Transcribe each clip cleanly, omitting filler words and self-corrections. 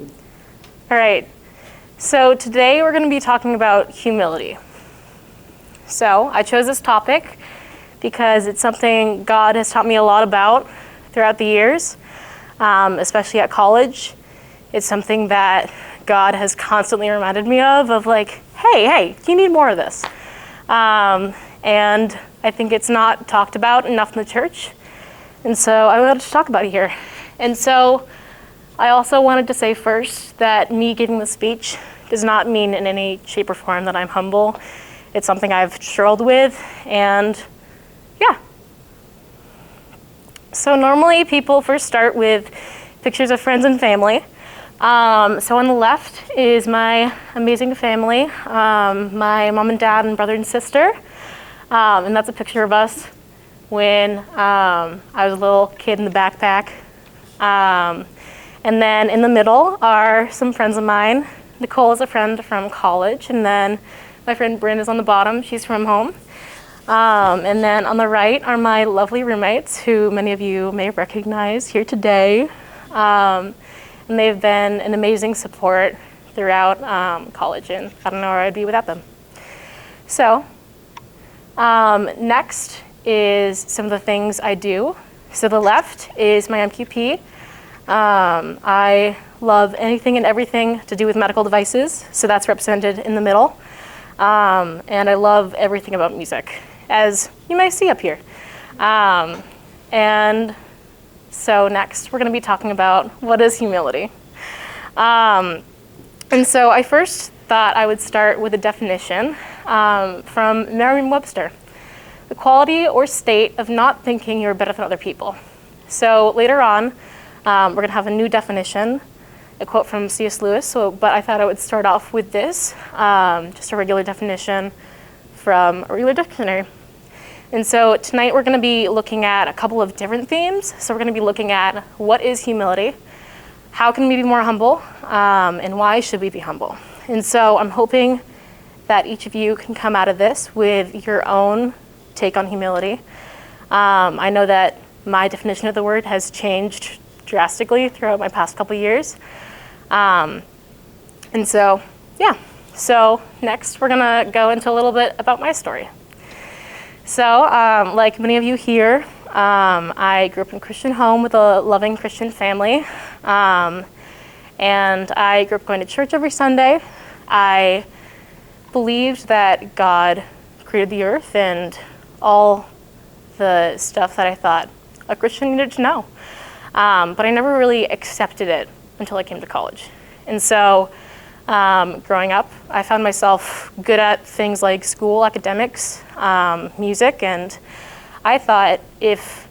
All right, so today we're going to be talking about humility. So I chose this topic because it's something God has taught me a lot about throughout the years, especially at college. It's something that God has constantly reminded me of like, hey, you need more of this. And I think it's not talked about enough in the church. And so I wanted to talk about it here. And so I also wanted to say first that me giving the speech does not mean in any shape or form that I'm humble. It's something I've struggled with, and yeah. So normally people first start with pictures of friends and family. So on the left is my amazing family, my mom and dad and brother and sister. And that's a picture of us when I was a little kid in the backpack. And then in the middle are some friends of mine. Nicole is a friend from college, and then my friend Bryn is on the bottom. She's from home. And then on the right are my lovely roommates, who many of you may recognize here today. And they've been an amazing support throughout college, and I don't know where I'd be without them. So next is some of the things I do. So the left is my MQP. I love anything and everything to do with medical devices, so that's represented in the middle. And I love everything about music, as you may see up here. And so next, we're going to be talking about what is humility. And so I first thought I would start with a definition from Merriam-Webster: the quality or state of not thinking you're better than other people. So later on, we're going to have a new definition, a quote from C.S. Lewis, but I thought I would start off with this, just a regular definition from a regular dictionary. And so tonight we're going to be looking at a couple of different themes. So we're going to be looking at what is humility, how can we be more humble, and why should we be humble. And so I'm hoping that each of you can come out of this with your own take on humility. I know that my definition of the word has changed drastically throughout my past couple years. And so, yeah. So next we're going to go into a little bit about my story. So, like many of you here, I grew up in a Christian home with a loving Christian family, and I grew up going to church every Sunday. I believed that God created the earth and all the stuff that I thought a Christian needed to know, but I never really accepted it until I came to college. And so, growing up, I found myself good at things like school, academics, music, and I thought, if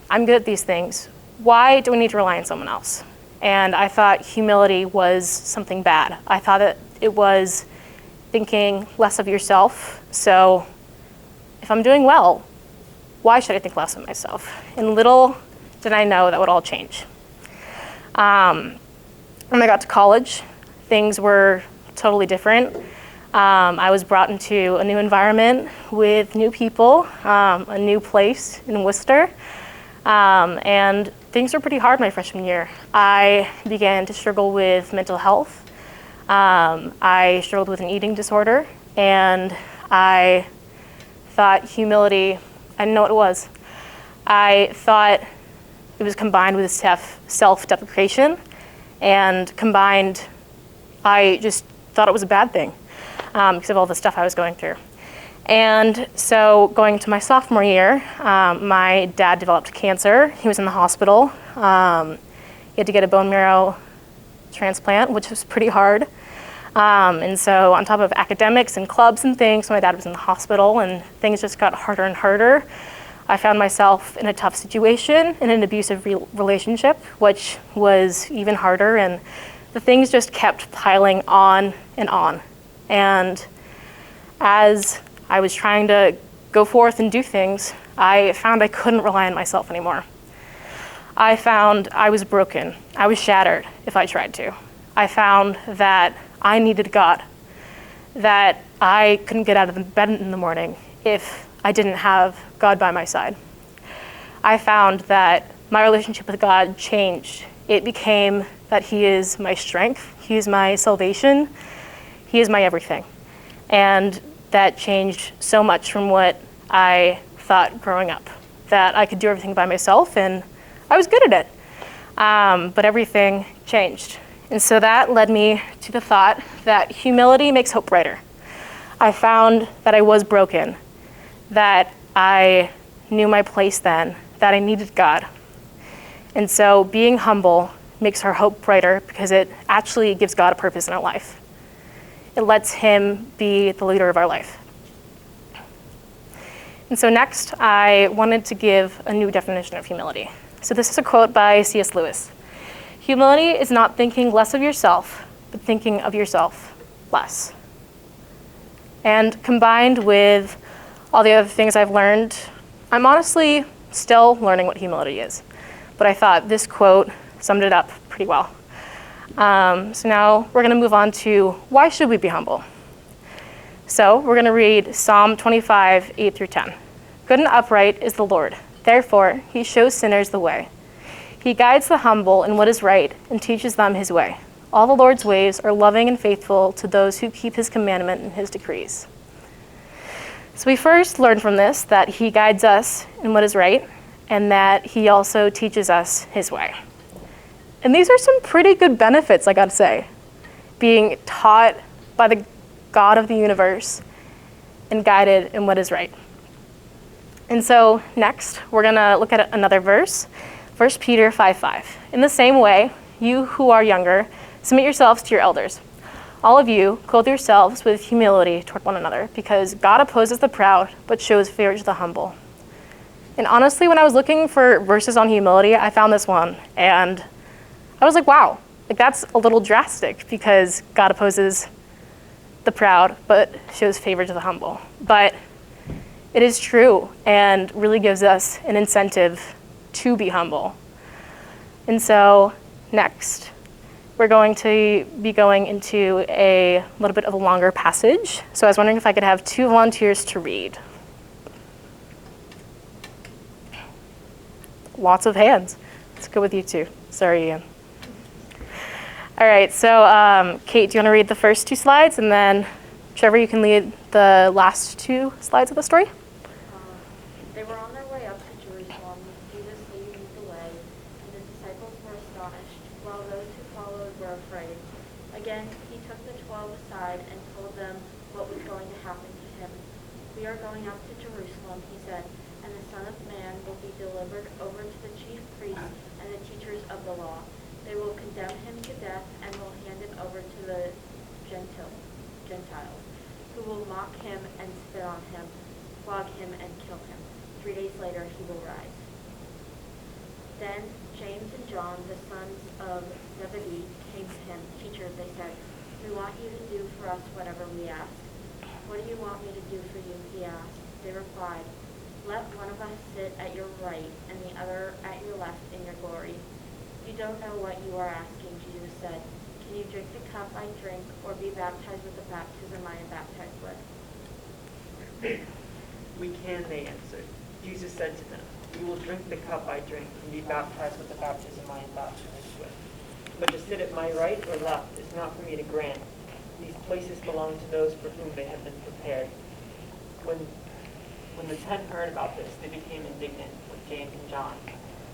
I'm good at these things, why do I need to rely on someone else? And I thought humility was something bad. I thought that it was thinking less of yourself. So if I'm doing well, why should I think less of myself? And little did I know that would all change. When I got to college, things were totally different. I was brought into a new environment with new people, a new place in Worcester, and things were pretty hard my freshman year. I began to struggle with mental health. I struggled with an eating disorder, and I thought humility, I didn't know what it was. I thought it was combined with self-deprecation, and combined, I just thought it was a bad thing because of all the stuff I was going through. And so going to my sophomore year, my dad developed cancer. He was in the hospital. He had to get a bone marrow transplant, which was pretty hard. And so on top of academics and clubs and things, my dad was in the hospital and things just got harder and harder. I found myself in a tough situation, in an abusive relationship, which was even harder, and the things just kept piling on and on. And as I was trying to go forth and do things, I found I couldn't rely on myself anymore. I found I was broken. I was shattered if I tried to. I found that I needed God, that I couldn't get out of the bed in the morning if I didn't have God by my side. I found that my relationship with God changed. It became that he is my strength, he is my salvation, he is my everything. And that changed so much from what I thought growing up, that I could do everything by myself, and I was good at it. But everything changed. And so that led me to the thought that humility makes hope brighter. I found that I was broken, that I knew my place then, that I needed God. And so being humble makes our hope brighter because it actually gives God a purpose in our life. It lets him be the leader of our life. And so next, I wanted to give a new definition of humility. So this is a quote by C.S. Lewis. Humility is not thinking less of yourself, but thinking of yourself less. And combined with all the other things I've learned, I'm honestly still learning what humility is. But I thought this quote summed it up pretty well. So now we're going to move on to why should we be humble? So we're going to read Psalm 25, 8 through 10. Good and upright is the Lord. Therefore, he shows sinners the way. He guides the humble in what is right and teaches them his way. All the Lord's ways are loving and faithful to those who keep his commandment and his decrees. So we first learned from this that he guides us in what is right and that he also teaches us his way. And these are some pretty good benefits, I gotta say. Being taught by the God of the universe and guided in what is right. And so next, we're gonna look at another verse, 1 Peter 5:5. In the same way, you who are younger, submit yourselves to your elders. All of you, clothe yourselves with humility toward one another, because God opposes the proud, but shows favor to the humble. And honestly, when I was looking for verses on humility, I found this one, and I was like, wow, like that's a little drastic, because God opposes the proud, but shows favor to the humble. But it is true, and really gives us an incentive to be humble. And so next, we're going to be going into a little bit of a longer passage. So I was wondering if I could have 2 volunteers to read. Lots of hands. Let's go with you two. Sorry, Ian. All right, so Kate, do you want to read the first 2 slides? And then Trevor, you can lead the last 2 slides of the story. They were on their way up to Jerusalem, Jesus leading the way, and the disciples were astonished, while those who followed were afraid. Again, he took the 12 aside and told them what was going to happen to him. We are going up to Jerusalem, he said, and the Son of Man will be delivered over to the chief priests and the teachers of the law. They will condemn him to death and will hand him over to the Gentiles, who will mock him and spit on him, flog him and kill him. 3 days later he will rise. Then James and John, the sons of Zebedee, came to him. Teacher, they said, we want you to do for us whatever we ask. What do you want me to do for you? He asked. They replied, let one of us sit at your right and the other at your left in your glory. You don't know what you are asking, Jesus said. Can you drink the cup I drink or be baptized with the baptism I am baptized with? We can, they answered. Jesus said to them, you will drink the cup I drink and be baptized with the baptism I am baptized with. But to sit at my right or left is not for me to grant. These places belong to those for whom they have been prepared. When the 10 heard about this, they became indignant with James and John.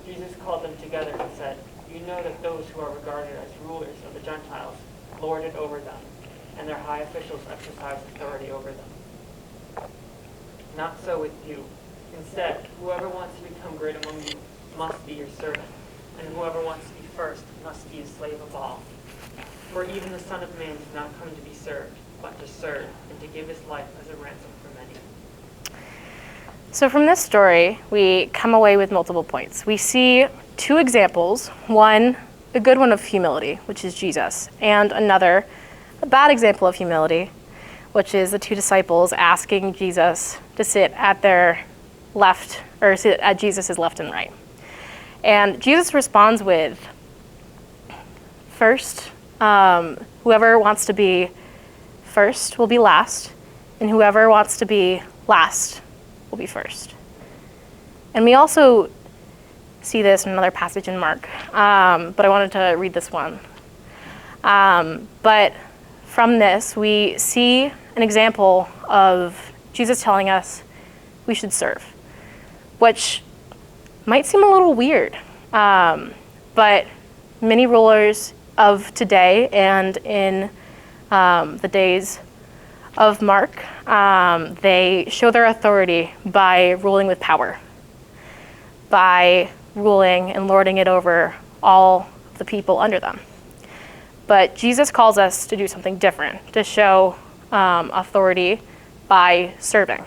Jesus called them together and said, you know that those who are regarded as rulers of the Gentiles lord it over them, and their high officials exercise authority over them. Not so with you. Instead, whoever wants to become great among you must be your servant, and whoever wants to be first must be a slave of all. For even the Son of Man did not come to be served, but to serve, and to give his life as a ransom for many. So from this story, we come away with multiple points. We see 2 examples. One, a good one of humility, which is Jesus, and another, a bad example of humility, which is the 2 disciples asking Jesus to sit at their left, or sit at Jesus' left and right. And Jesus responds with, first, whoever wants to be first will be last, and whoever wants to be last will be first. And we also see this in another passage in Mark, but I wanted to read this one. But from this, we see an example of Jesus telling us we should serve, which might seem a little weird, but many rulers of today and in the days of Mark, they show their authority by ruling with power, by ruling and lording it over all the people under them. But Jesus calls us to do something different, to show authority by serving.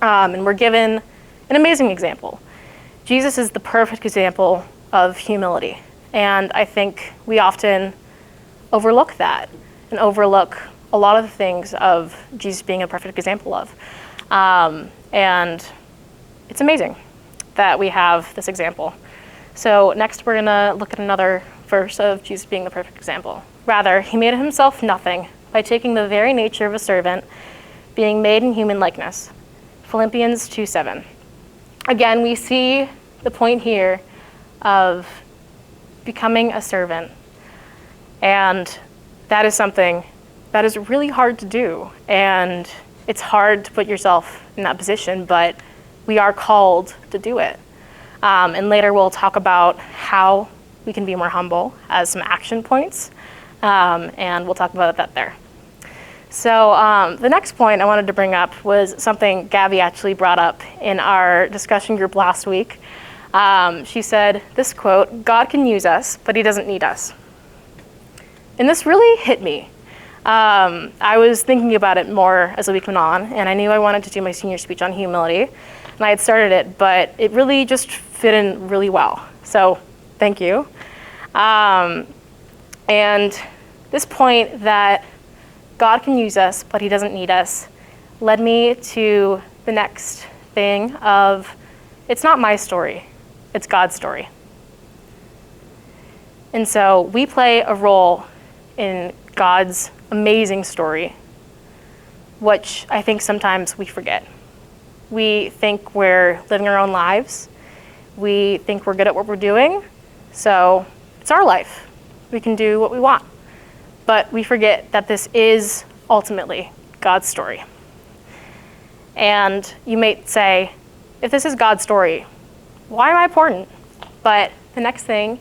And we're given an amazing example. Jesus is the perfect example of humility. And I think we often overlook that and overlook a lot of the things of Jesus being a perfect example of. And it's amazing that we have this example. So next we're going to look at another verse of Jesus being the perfect example. Rather, he made himself nothing by taking the very nature of a servant, being made in human likeness. Philippians 2:7. Again, we see the point here of becoming a servant. And that is something that is really hard to do. And it's hard to put yourself in that position, but we are called to do it. And later we'll talk about how we can be more humble as some action points. And we'll talk about that there. So the next point I wanted to bring up was something Gabby actually brought up in our discussion group last week. She said this quote, "God can use us, but he doesn't need us." And this really hit me. I was thinking about it more as the week went on, and I knew I wanted to do my senior speech on humility, and I had started it, but it really just fit in really well. So thank you. And this point that God can use us, but he doesn't need us, led me to the next thing of, it's not my story, it's God's story. And so we play a role in God's amazing story, which I think sometimes we forget. We think we're living our own lives. We think we're good at what we're doing, so it's our life. We can do what we want. But we forget that this is ultimately God's story. And you may say, if this is God's story, why am I important? But the next thing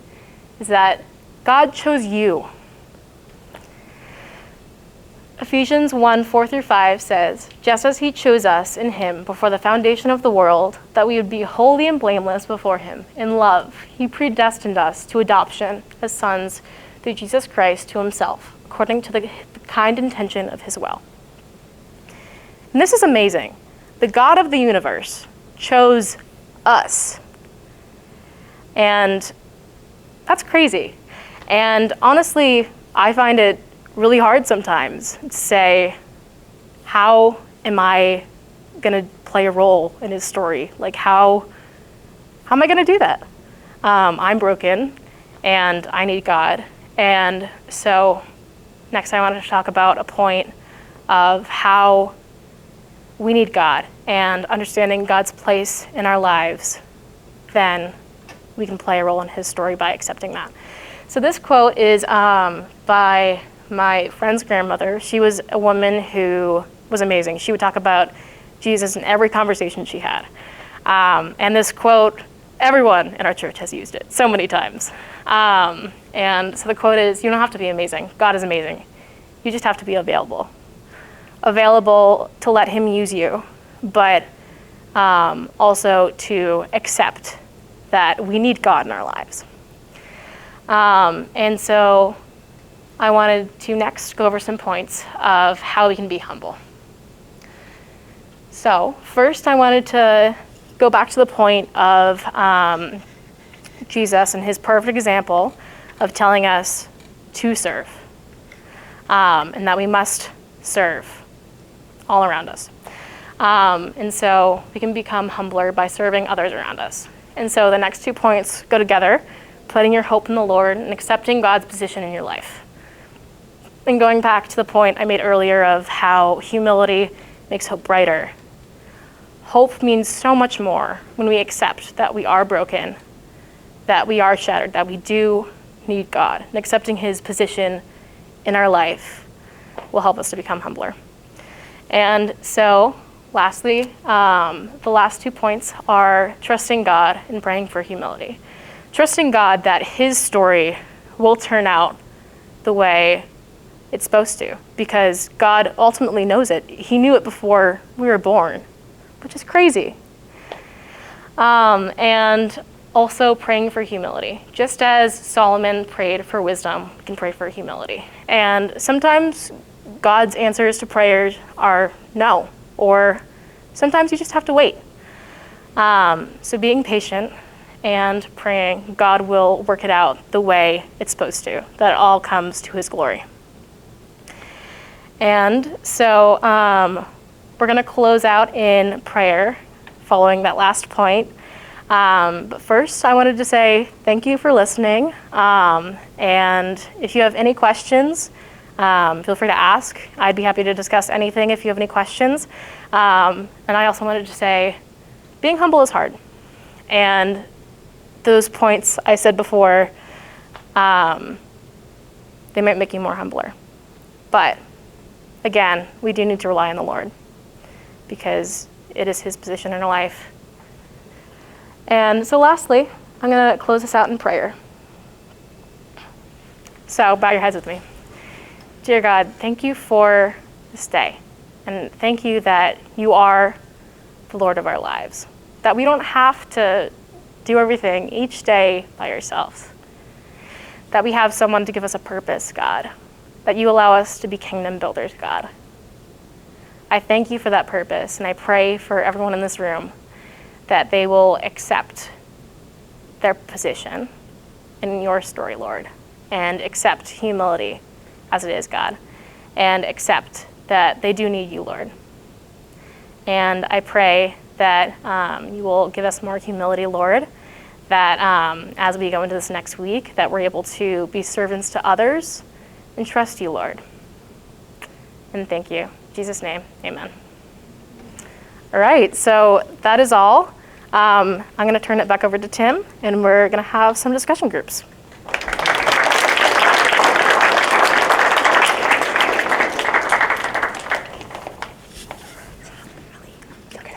is that God chose you. Ephesians 1:4-5 says, "Just as he chose us in him before the foundation of the world, that we would be holy and blameless before him. In love, he predestined us to adoption as sons through Jesus Christ to himself, according to the kind intention of his will." And this is amazing. The God of the universe chose us. And that's crazy. And honestly, I find it really hard sometimes to say, how am I going to play a role in his story? Like, how am I going to do that? I'm broken, and I need God. And so next I wanted to talk about a point of how we need God and understanding God's place in our lives. Then we can play a role in his story by accepting that. So this quote is by my friend's grandmother. She was a woman who was amazing. She would talk about Jesus in every conversation she had. And this quote, everyone in our church has used it so many times. And so the quote is, you don't have to be amazing. God is amazing. You just have to be available. Available to let him use you, but also to accept that we need God in our lives. And so I wanted to next go over some points of how we can be humble. So first I wanted to go back to the point of Jesus and his perfect example of telling us to serve, and that we must serve all around us. And so we can become humbler by serving others around us. And so the next 2 points go together, putting your hope in the Lord and accepting God's position in your life. And going back to the point I made earlier of how humility makes hope brighter. Hope means so much more when we accept that we are broken, that we are shattered, that we do need God, and accepting his position in our life will help us to become humbler. And so, lastly, the last 2 points are trusting God and praying for humility. Trusting God that his story will turn out the way it's supposed to, because God ultimately knows it. He knew it before we were born, which is crazy. And also praying for humility. Just as Solomon prayed for wisdom, we can pray for humility. And sometimes God's answers to prayers are no, or sometimes you just have to wait. So being patient and praying, God will work it out the way it's supposed to, that it all comes to his glory. And so we're going to close out in prayer following that last point. But first, I wanted to say thank you for listening. And if you have any questions, feel free to ask. I'd be happy to discuss anything if you have any questions. And I also wanted to say, being humble is hard. And those points I said before, they might make you more humbler. But again, we do need to rely on the Lord because it is his position in our life. And so lastly, I'm going to close this out in prayer. So bow your heads with me. Dear God, thank you for this day. And thank you that you are the Lord of our lives. That we don't have to do everything each day by ourselves. That we have someone to give us a purpose, God. That you allow us to be kingdom builders, God. I thank you for that purpose, and I pray for everyone in this room that they will accept their position in your story, Lord, and accept humility as it is, God, and accept that they do need you, Lord. And I pray that you will give us more humility, Lord, that as we go into this next week, that we're able to be servants to others and trust you, Lord. And thank you. In Jesus' name, amen. All right, so that is all. I'm going to turn it back over to Tim, and we're going to have some discussion groups.